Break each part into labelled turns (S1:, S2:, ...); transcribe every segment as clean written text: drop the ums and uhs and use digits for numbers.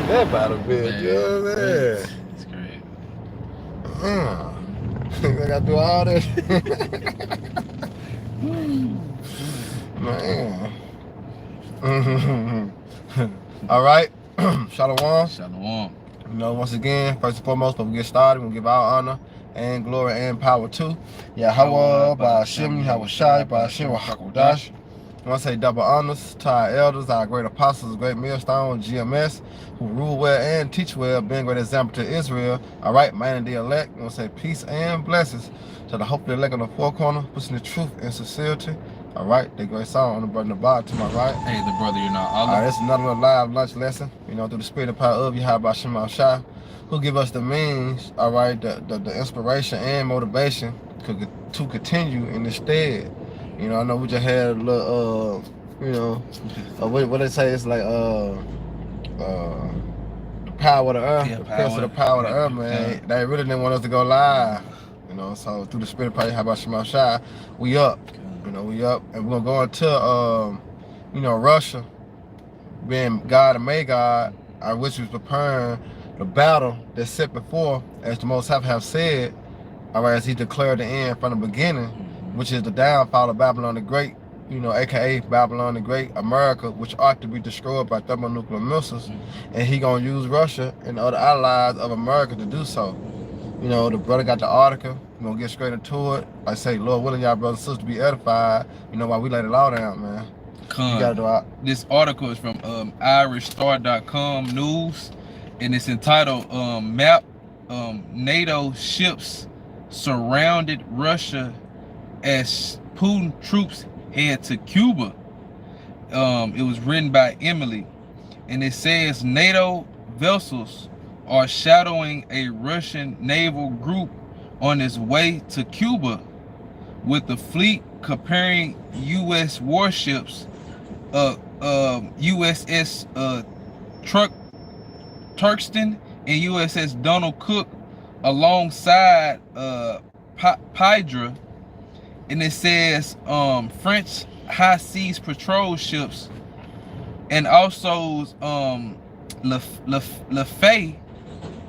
S1: in that battle, bitch. You know what I'm saying?
S2: It's great.
S1: I gotta do all that. Man. All right. Shalom.
S2: Shalom.
S1: You know, once again, first and foremost, before we get started, we'll give our honor and glory and power to Yahweh, by Hashem, Yahweh Shai, by Hashem, Hakodash. I want to say double honors to our elders, our great apostles, great millstone, GMS, who rule well and teach well, being a great example to Israel. All right, man and the elect. I want to say peace and blessings to the hope of the elect on the four corner, pushing the truth and sincerity. All right, the great song on the brother Naba to my right.
S2: Hey, the brother, you're not all
S1: right, this is another live lunch lesson, you know, through the spirit and power of Yahweh Shema Shai, who give us the means, all right, the inspiration and motivation to continue in this stead. You know, I know we just had a little, you know, what they say, it's like, the power of the earth, the prince of the power of the earth, man. They really didn't want us to go live, you know, so through the spirit of power of Yahweh Shema Shai, we up. You know, we up, and we're gonna go into, you know, Russia, being God and may God, which was preparing the battle that's set before, as the Most High have said, all right, as He declared the end from the beginning, which is the downfall of Babylon the Great, you know, aka Babylon the Great, America, which ought to be destroyed by thermonuclear missiles, and He gonna use Russia and other allies of America to do so. You know, the brother got the article. We're going to get straight into it. Like I say, Lord willing, y'all brothers and sisters be edified. You know, while we lay the law down, man. You gotta do it.
S2: This article is from IrishStar.com news, and it's entitled Map NATO ships surrounded Russia as Putin troops head to Cuba. It was written by Emily, and it says NATO vessels are shadowing a Russian naval group on its way to Cuba, with the fleet comparing U.S. warships, USS Turkston and USS Donald Cook, alongside Pydra, and it says French high seas patrol ships, and also Le Fay.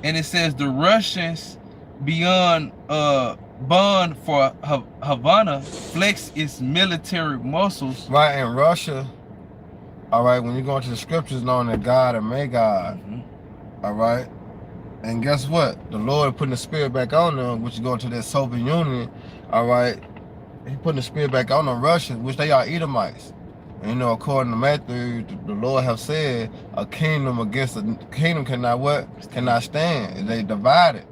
S2: And it says the Russians beyond bond for Havana flex its military muscles.
S1: Right, in Russia, all right, when you go into the scriptures known as God and may God, all right, and guess what? The Lord putting the spirit back on them, which is going to their Soviet Union, all right, He putting the spirit back on the Russians, which they are Edomites. And, you know, according to Matthew, the Lord have said, a kingdom against a kingdom cannot what? Cannot stand. They divided,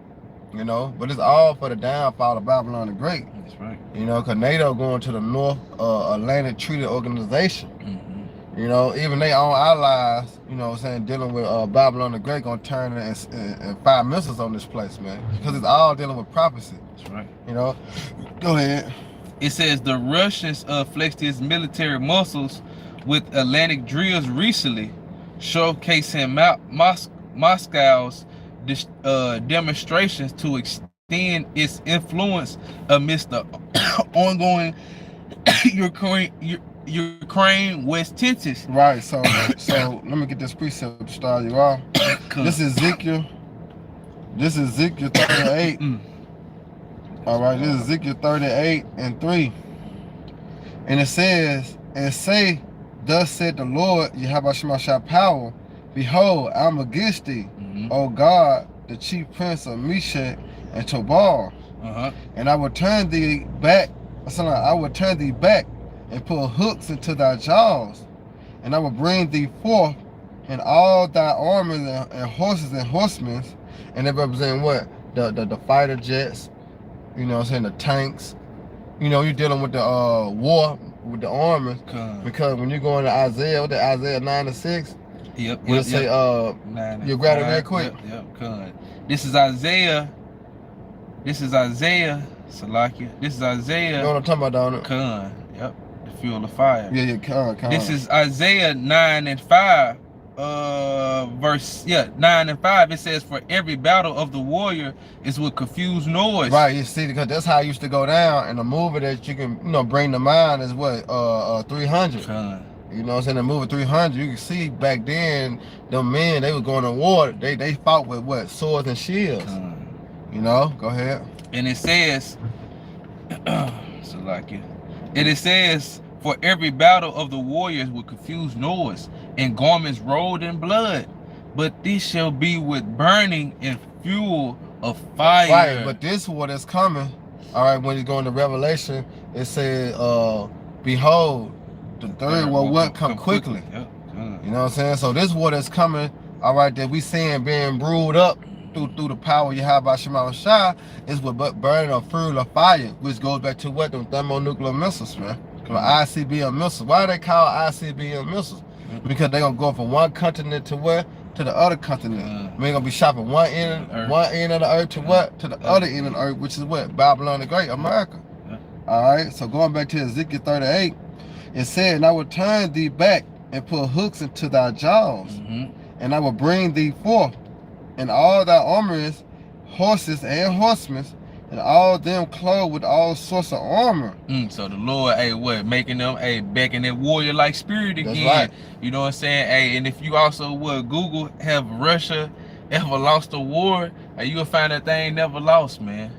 S1: you know. But it's all for the downfall of Babylon the Great.
S2: That's right.
S1: You know, because NATO going to the North Atlantic Treaty Organization. You know, even they own allies, you know what I'm saying, dealing with Babylon the Great, gonna turn and fire missiles on this place, man. Because it's all dealing with prophecy.
S2: That's right.
S1: You know, go ahead.
S2: It says the Russians flexed its military muscles with Atlantic drills recently, showcasing Moscow's demonstrations to extend its influence amidst the ongoing Ukraine West tensions.
S1: Right. So let me get this precept to start you off. This is Ezekiel. This is Ezekiel 38. All right, this is Ezekiel 38:3. And it says, and say, thus said the Lord, Yahweh Shema Shai power, behold, I'm against thee, O God, the chief prince of Meshach and Tubal. And I will turn thee back, I will turn thee back and put hooks into thy jaws, and I will bring thee forth in all thy armies and horses and horsemen. And they represent what? The fighter jets, you know what I'm saying, the tanks. You know, you're dealing with the war with the army. Because when you go into Isaiah, what the Isaiah 9:6, we'll say you grab it real quick.
S2: This is Isaiah. Salakia. This is Isaiah.
S1: You know what I'm talking about, don't it?
S2: The fuel of fire.
S1: Yeah,
S2: This is Isaiah 9:5. Verse 9 and 5. It says, for every battle of the warrior is with confused noise.
S1: Right, you see, because that's how it used to go down. And the movie that you can, you know, bring to mind is what, 300. You know what I'm saying? The movie 300, you can see back then, them men, they were going to war. They fought with what? Swords and shields. You know? Go ahead.
S2: And it says, so like it. And it says, for every battle of the warriors with confused noise and garments rolled in blood, but this shall be with burning and fuel of fire.
S1: Right, but this war that's coming, all right, when you go into Revelation, it says, behold, the third war will come quickly.
S2: Yep.
S1: You know what I'm saying? So this war that's coming, all right, that we seeing being brewed up through the power you have by Shema Shai is with burning a fuel of fire, which goes back to what? Them thermonuclear missiles, man. ICBM missiles. Why they call ICBM missiles? Because they're gonna go from one continent to where? To the other continent. We're gonna be shopping one end of the earth to what? To the other end of the earth, which is what? Babylon the Great, America. Alright, so going back to Ezekiel 38, it said, and I will turn thee back and put hooks into thy jaws, and I will bring thee forth, and all thy armorers, horses and horsemen, and all them clothed with all sorts of armor.
S2: So the Lord, what, making them, back in that warrior-like spirit again.
S1: That's right.
S2: You know what I'm saying? And if you also would Google, have Russia ever lost a war, you'll find that they ain't never lost, man.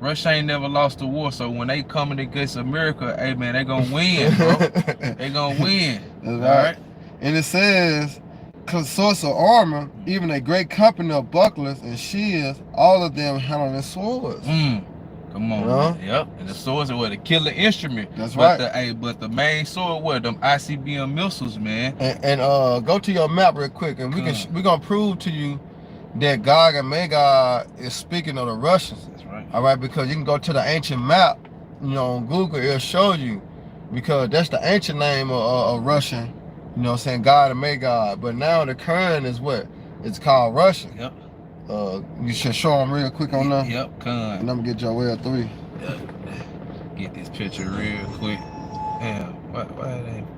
S2: Russia ain't never lost a war, so when they coming against America, man, they gonna win, bro. They gonna win.
S1: That's right. And it says, sorts of armor, even a great company of bucklers and shields, all of them handling swords.
S2: Come on, man. Yep. And the swords are the killer instrument.
S1: That's
S2: right.
S1: But
S2: the main sword, them ICBM missiles, man.
S1: And go to your map real quick, and we're gonna prove to you that Gog and Magog is speaking of the Russians.
S2: That's right.
S1: All right, because you can go to the ancient map, on Google, it'll show you, because that's the ancient name of Russian. You know what I'm saying? God and Magog. But now the current is what? It's called Russian.
S2: Yep.
S1: You should show them real quick on that.
S2: Yep, Khan.
S1: And I'm gonna get Joel 3.
S2: Yep. Get this picture real quick. Damn, why it ain't?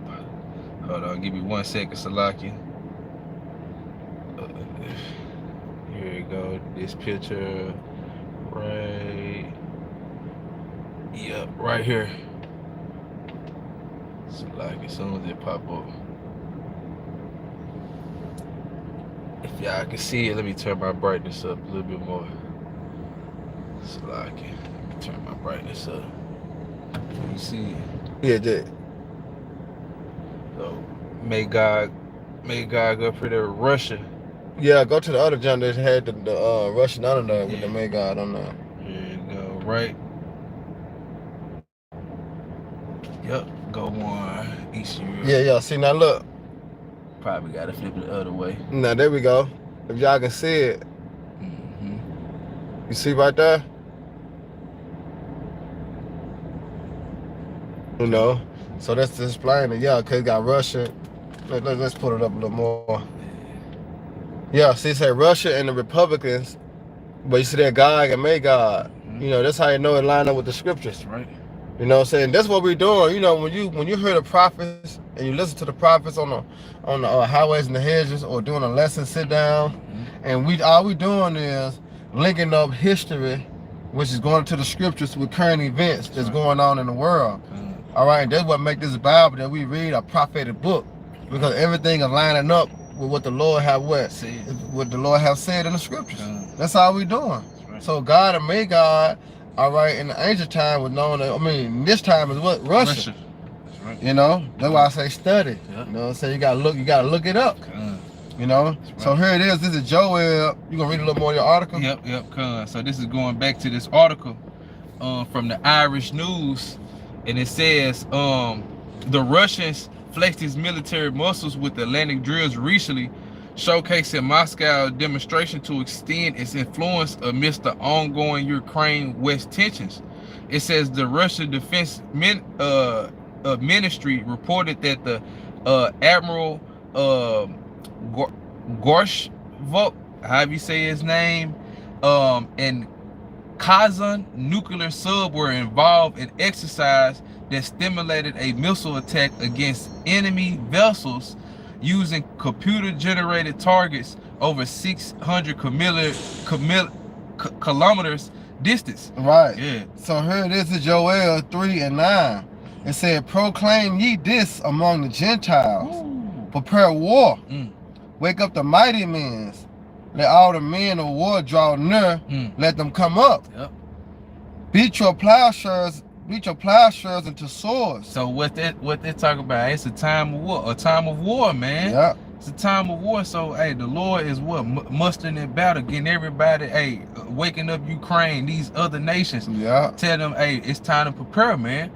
S2: Hold on, give me 1 second, Salaki. Here you go. This picture, right. Yep, right here. Salaki, as soon as it pop up. If y'all can see it, let me turn my brightness up a little bit more. So I can turn my brightness up. You see it?
S1: Yeah, that.
S2: So may God go for the Russia.
S1: Yeah, go to the other John that had the Russian under there with the Magog on there.
S2: Here you go, right? Yep, go on East Europe.
S1: Yeah. See, now look.
S2: Probably gotta flip it the other way.
S1: Now there we go. If y'all can see it, you see right there. So that's displaying it. Yeah, cause it got Russia. Let's put it up a little more. Yeah, see, it say Russia and the Republicans, but you see that Gog and Magog. That's how you know it line up with the scriptures.
S2: Right.
S1: You know what I'm saying? That's what we're doing. When you hear the prophets and you listen to the prophets on the highways and the hedges, or doing a lesson sit down, and all we doing is linking up history, which is going to the scriptures, with current events that's going on in the world. All right, and that's what make this Bible that we read a prophetic book, because everything is lining up with what the Lord have said in the scriptures. That's all we doing. So God and Magog, all right, in the ancient time was known as, this time is what? Russia.
S2: That's right.
S1: That's why I say study. Yep. You say you gotta look it up. Right. So here it is. This is Joel. You gonna read a little more of your article?
S2: Yep. So this is going back to this article from the Irish News, and it says the Russians flexed its military muscles with Atlantic drills recently, showcasing Moscow's demonstration to extend its influence amidst the ongoing Ukraine-West tensions. It says the Russian Defense Ministry reported that the Admiral Gorshvok, however you say his name, and Kazan nuclear sub were involved in exercise that stimulated a missile attack against enemy vessels using computer-generated targets over 600 kilometers distance.
S1: Right.
S2: Yeah.
S1: So here it is, Joel 3 and 9. It said, proclaim ye this among the Gentiles.
S2: Ooh.
S1: Prepare war.
S2: Mm.
S1: Wake up the mighty men. Let all the men of war draw near. Let them come up.
S2: Yep.
S1: Beat your plowshares into swords.
S2: So what they talk about? It's a time of war, man.
S1: Yeah.
S2: It's a time of war. So hey, the Lord is what mustering in battle, getting everybody, hey, waking up Ukraine, these other nations.
S1: Yeah.
S2: Tell them, hey, it's time to prepare, man.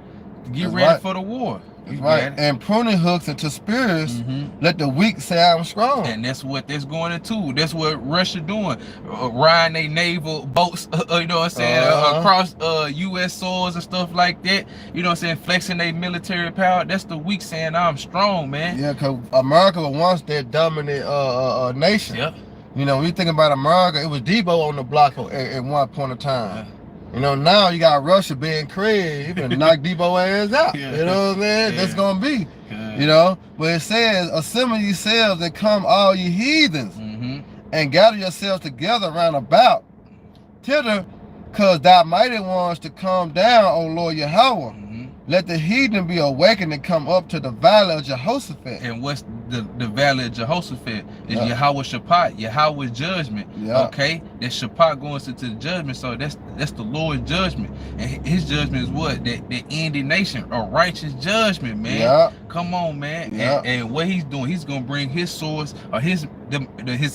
S2: Get
S1: That's
S2: ready
S1: right.
S2: for the war.
S1: That's right. And pruning hooks into spears. Let the weak say I'm strong.
S2: And that's what that's going into. That's what Russia doing. Riding their naval boats, you know what I'm saying, across U.S. soils and stuff like that. You know what I'm saying, flexing their military power. That's the weak saying I'm strong, man.
S1: Yeah, because America was once that dominant nation.
S2: Yep.
S1: You know, when you think about America, it was Debo on the block at one point in time. Yeah. You know, now you got Russia being crazy. You can knock Debo ass out.
S2: Yeah.
S1: You know what I'm saying?
S2: Yeah.
S1: That's going to be.
S2: Yeah.
S1: You know? But it says, assemble yourselves and come all ye heathens, and gather yourselves together round about, thither, cause thy mighty ones to come down, O Lord Yahweh. Let the heathen be awakened and come up to the valley of Jehoshaphat.
S2: And what's the valley of Jehoshaphat? Is Yahweh Shabbat, Yahweh's judgment. Okay, that Shabbat going into the judgment. So that's the Lord's judgment, and His judgment is what that ending nation, a righteous judgment, man. Come on, man. And what He's doing, He's gonna bring His swords or His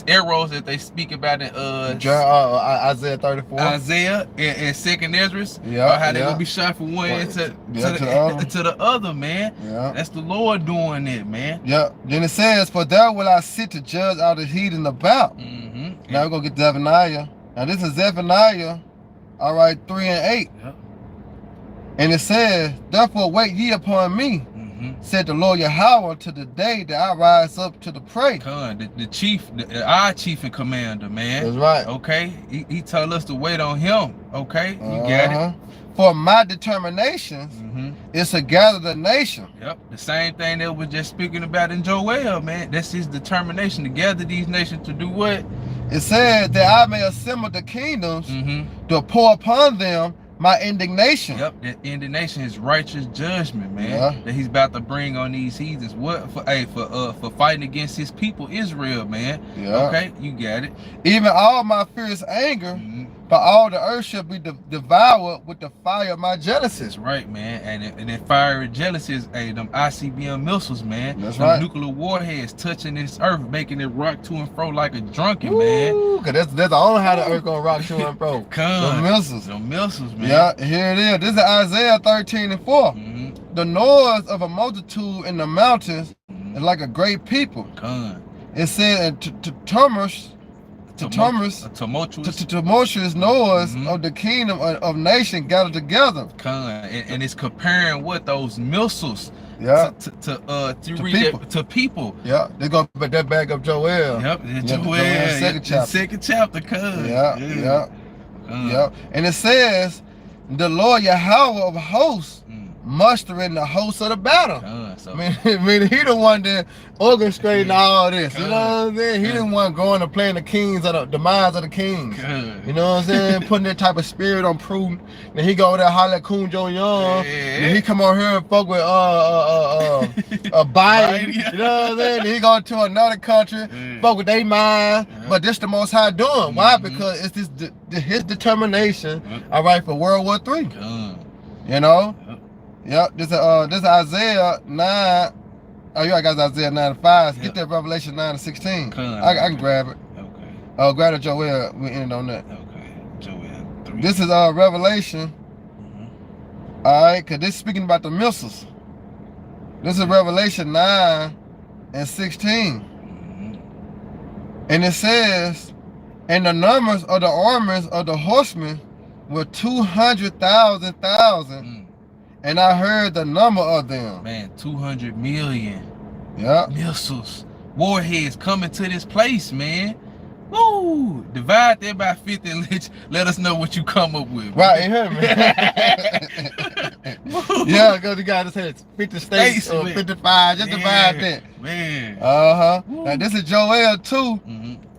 S2: arrows that they speak about in
S1: Isaiah 34,
S2: Isaiah and Second Ezra. How they gonna be shot from one end to the other, man. That's the Lord doing it, man.
S1: Then it says, for there will I sit to judge all the heathen about. Now we're gonna get Zephaniah. Now this is Zephaniah, all right, 3 and 8. And it says, therefore wait ye upon me, said the Lord Yahweh, to the day that I rise up to the prey.
S2: The chief, our chief and commander, man.
S1: That's right.
S2: Okay, he told us to wait on him. Okay, you got it.
S1: For my determination is to gather the nation.
S2: Yep, the same thing that was just speaking about in Joel, man. That's his determination to gather these nations to do what?
S1: It said that I may assemble the kingdoms to pour upon them my indignation.
S2: Yep, that indignation is righteous judgment, man. That He's about to bring on these heathens. What for fighting against His people Israel, man. Okay, you got it.
S1: Even all my fierce anger, but all the earth shall be devoured with the fire of my jealousy.
S2: That's right, man. And that fire of jealousy is them ICBM missiles, man.
S1: That's right.
S2: Nuclear warheads touching this earth, making it rock to and fro like a drunken man.
S1: Cause that's the only how the earth gonna rock to and fro. The missiles.
S2: The missiles, man.
S1: Yeah, here it is. This is Isaiah 13 and 4. The noise of a multitude in the mountains is like a great people. It said to tumultuous noise of the kingdom of nation gathered together.
S2: And it's comparing what those missiles to people.
S1: Yeah, they're gonna put that back up Joel.
S2: Yep, Joel, second chapter.
S1: And it says, the Lord Yahweh of hosts mustering the hosts of the battle. Meaning He the one that orchestrating all this. You know what I'm saying? He the one going to playing the minds of the kings. You know what I'm saying? Putting that type of spirit on prudent. Then he go over there holler at Kun Jong-un. Then he come over here and fuck with Biden. You know what I'm saying? Then he go to another country, fuck with their mind. But this the Most High doing. Why? Because it's his determination. All right, for World War III. You know. Yep, this is Isaiah 9. Oh, you got Isaiah 9 and 5. Get that Revelation 9 and 16. I can grab it.
S2: Okay.
S1: Oh, grab it, Joel. We end on that.
S2: Okay. Joel 3.
S1: This is Revelation. All right, because this is speaking about the missiles. This is Revelation 9 and 16. And it says, and the numbers of the armies of the horsemen were 200,000. And I heard the number of them. Man,
S2: 200 million.
S1: Yeah.
S2: Missiles, warheads coming to this place, man. Woo! Divide that by 50 and let us know what you come up with.
S1: Right, you heard me. Yeah, because you got to say 50 states or 55. Just divide that.
S2: Man.
S1: Now this is Joel 2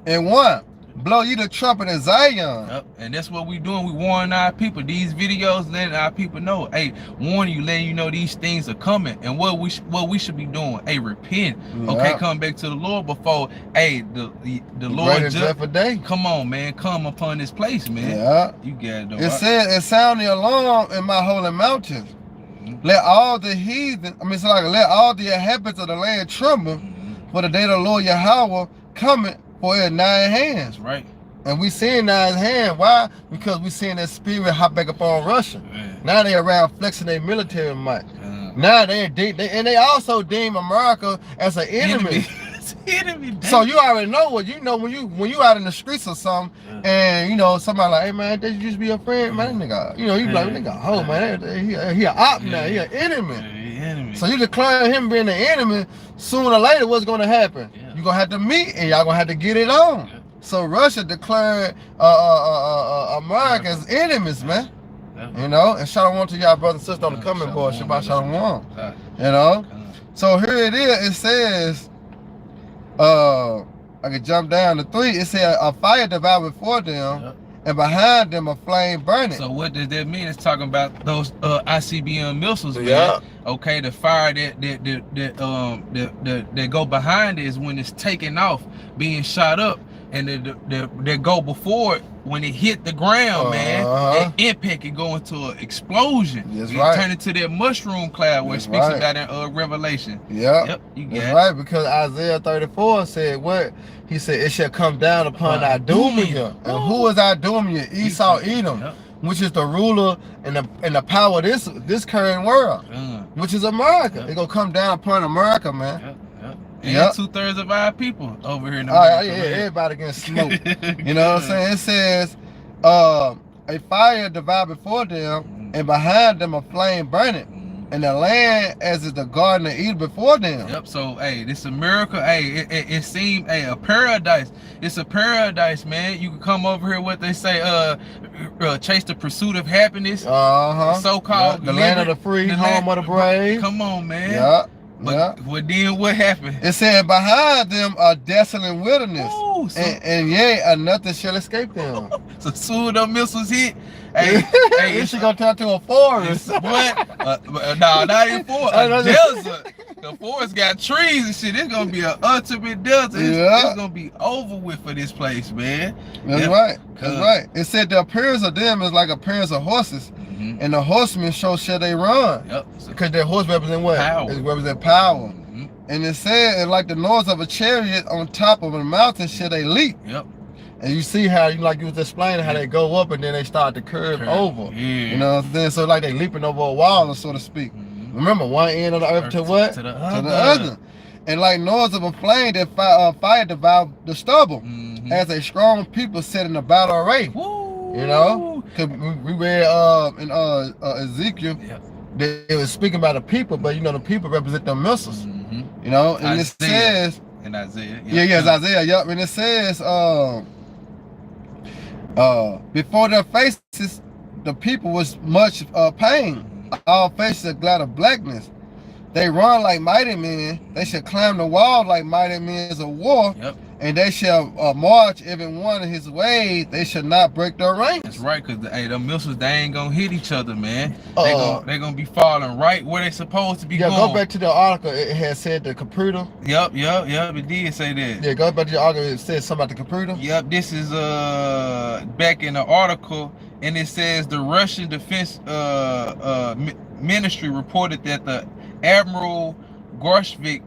S1: and 1. blow you the trumpet in Zion.
S2: Yep. And that's what we doing. We warning our people. These videos letting our people know, hey, warning you, letting you know these things are coming. And what we should be doing, hey, repent.
S1: Yeah.
S2: Okay, come back to the Lord before, hey, the Lord
S1: just
S2: come on, man, come upon this place, man.
S1: Yeah.
S2: You got it though.
S1: It said, it sounded the alarm in my holy mountains. Let all the heathen, let all the inhabitants of the land tremble, for the day of the Lord Yahweh coming for it 9 hands.
S2: That's right. And
S1: we seeing 9 hands. Why? Because we seeing that spirit hop back up on Russia.
S2: Man.
S1: Now they around flexing their military might. Now they also deem America as an enemy.
S2: Enemy.
S1: So you already know what you know when you out in the streets or something, and you know somebody like, hey man, that used to be your friend, man. That nigga, you know, you like nigga, oh man, he an op now, he an enemy. So you declare him being an enemy. Sooner or later, what's gonna happen? You're gonna have to meet, and y'all gonna have to get it on. So Russia declared America as enemies, man. You know, and shalom to y'all brothers and sisters on the comment board. Shabbat shalom. You know, so here it is. It says. I could jump down to 3. It said a fire devoured before them, and behind them a flame burning.
S2: So what does that mean? It's talking about those ICBM missiles, man.
S1: Yeah.
S2: Okay, the fire that go behind it is when it's taking off, being shot up, and they go before it when it hit the ground, man. That impact can go into an explosion.
S1: That's
S2: it
S1: right.
S2: Turn into that mushroom cloud where it speaks about in Revelation.
S1: Yep,
S2: you got
S1: that's right, because Isaiah 34 said what? He said it shall come down upon Idumea. And who is Idumea? Esau, Edom, which is the ruler and the power of this current world, which is America. It gonna come down upon America, man.
S2: And 2/3 of our people over here in America.
S1: Everybody getting smoked. You know what I'm saying? It says, a fire devoured before them, and behind them a flame burning, and the land as is the garden of Eden before them.
S2: Yep. So, hey, this America, hey, it seemed, hey, a paradise. It's a paradise, man. You can come over here, what they say, chase the pursuit of happiness. So-called
S1: the land of the free, home of the brave.
S2: Come on, man.
S1: But
S2: then what happened?
S1: It said behind them a desolate wilderness,
S2: Ooh,
S1: and yea, nothing shall escape them.
S2: So soon the missiles hit, hey,
S1: it's gonna turn to a forest.
S2: No, not even forest, a desert. The forest got trees and shit. It's gonna be an ultimate desert. It's gonna be over with for this place, man.
S1: That's right. That's right. It said the appearance of them is like appearance of horses. And the horsemen shall they run. Because their horse represent what?
S2: Power.
S1: It represent power. And it said like the noise of a chariot on top of a mountain shall they leap. And you see how you was explaining how they go up and then they start to curve over. You know what I'm saying? So like they leaping over a wall, so to speak. Remember, one end of the earth to what? To the other. And like noise of a flame, that fire devoured the stubble. As a strong people set in a battle array. You know, because we read in Ezekiel, they was speaking about the people, but you know the people represent the missiles. You know, and it says
S2: in Isaiah.
S1: It's Isaiah. And it says, before their faces, the people was much pain. All faces are glad of blackness. They run like mighty men. They shall climb the wall like mighty men of war. And they shall march every one of his ways. They shall not break their ranks.
S2: That's right, because the missiles, they ain't gonna hit each other, man. They gonna be falling right where they supposed to be going.
S1: Go back to the article. It had said the computer.
S2: Yep, it did say that.
S1: Yeah, go back to the article. It said something about the computer.
S2: Yep, this is back in the article, and it says the Russian Defense Ministry reported that the Admiral Gorshvik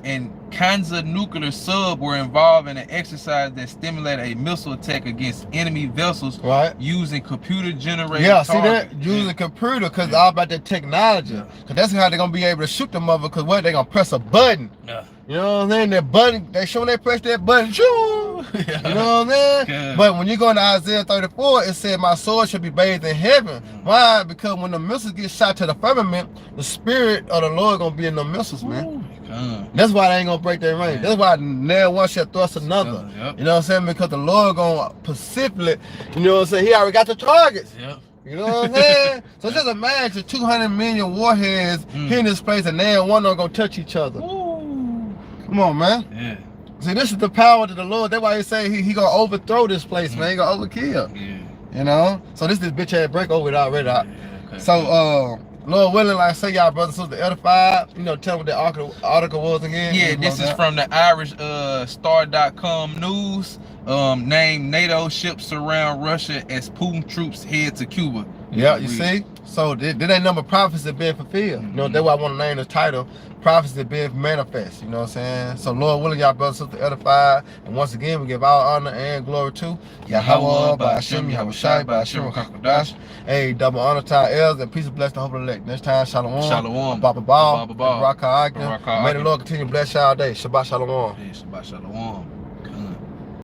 S2: and Kanza nuclear sub were involved in an exercise that stimulated a missile attack against enemy vessels using computer generated targets.
S1: See that? Using computer, because it's all about that technology. Because that's how they're going to be able to shoot them over, because what? They're going to press a button. You know what I'm saying? That button, they show when they press that button, shoo! You know what I'm saying? But when you go into Isaiah 34, it said, my sword should be bathed in heaven. Why? Because when the missiles get shot to the firmament, the spirit of the Lord going to be in the missiles, man. That's why they ain't gonna break their range. That's why nail one shall thrust another. You know what I'm saying? Because the Lord gonna specifically, you know what I'm saying? He already got the targets. You know what I'm saying? So just imagine 200 million warheads hitting this place and nail one not gonna touch each other. Come on, man. See, this is the power of the Lord. That's why he say he gonna overthrow this place, man. He gonna overkill.
S2: Yeah.
S1: You know? So this bitch had break over it already.
S2: Yeah, okay.
S1: So Lord willing, like I say, y'all brothers and sisters edified. You know, tell me what the article was again.
S2: Yeah, this is from the Irish Star.com news. Named NATO ships surround Russia as Putin troops head to Cuba.
S1: Yeah, you see? So there ain't number of prophecies that been fulfilled. You know, that's why I want to name the title, Prophecies That Been Manifest. You know what I'm saying? So Lord willing, y'all brothers and sisters edified. And once again, we give all honor and glory to Yahweh, by Hashem, Yahweh Shai, by Hashem, Kakadash. Hey, double honor to our elders and peace and bless the hope of the elect. Next time, Shalom.
S2: Shalom.
S1: Baba Ball. May the Lord continue to bless y'all day. Shabbat Shalom.
S2: Shabbat Shalom.